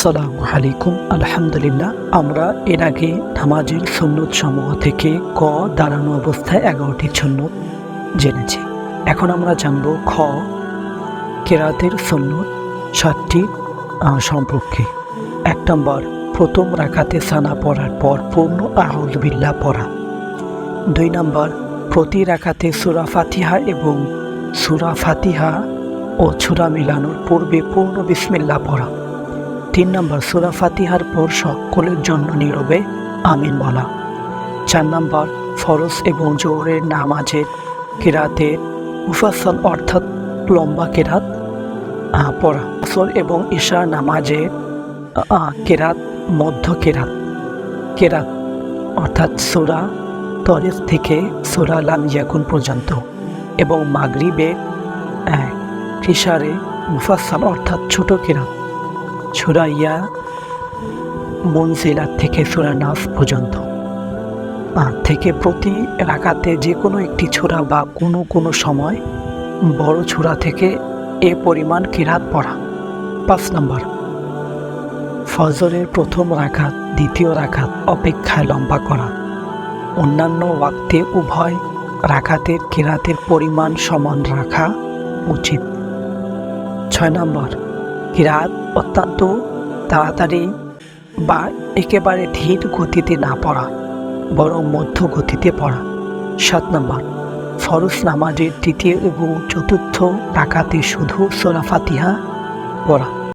আসসালামু আলাইকুম। আলহামদুলিল্লাহ, আমরা এর আগে নামাজের সুন্নত সমূহ থেকে ক দাঁড়ানো অবস্থায় 11টি সুন্নত জেনেছি। এখন আমরা জানব খ কেরাতের সুন্নত 7টি সম্পর্কে। 1 নম্বর, প্রথম রাকাতে সানা পড়ার পর পূর্ণ আউযু বিল্লাহ পড়া। 2 নম্বর, প্রতি রাকাতে সূরা ফাতিহা এবং সূরা ফাতিহা ও সূরা মিলানোর পূর্বে পূর্ণ বিসমিল্লাহ পড়া। 3 নম্বর, সূরা ফাতিহার পর সকলের জন্য নীরবে আমিন বলা। 4 নম্বর, ফরজ এবং জোহরের নামাজের কেরাতে মুফাসসাল অর্থাৎ লম্বা কেরাত পড়া। আসর এবং ইশার নামাজের কেরাত মধ্য কেরাত অর্থাৎ সূরা তরিক থেকে সূরা লাম ইয়াকুন পর্যন্ত, এবং মাগরিবে ইশারে মুফাসসাল অর্থাৎ ছোট কেরাত সূরা ইয়া মুনজিলাত থেকে সূরা নাস পর্যন্ত থেকে প্রতি রাকাতে যে কোনো একটি সূরা বা কোনো সময় বড় সূরা থেকে এ পরিমাণ কিরাত পড়া। 5 নম্বর, ফজরের প্রথম রাকাত দ্বিতীয় রাকাত অপেক্ষায় লম্বা করা। অন্যান্য ওয়াক্তে উভয় রাকাতের কিরাতের পরিমাণ সমান রাখা উচিত। 6 নম্বর, কিরাত অত্যন্ত তাড়াতাড়ি বা একেবারে ধীর গতিতে না পড়া, বরং মধ্য গতিতে পড়া। 7 নম্বর, ফরজ নামাজের তৃতীয় এবং চতুর্থ রাকাতে শুধু সূরা ফাতিহা পড়া।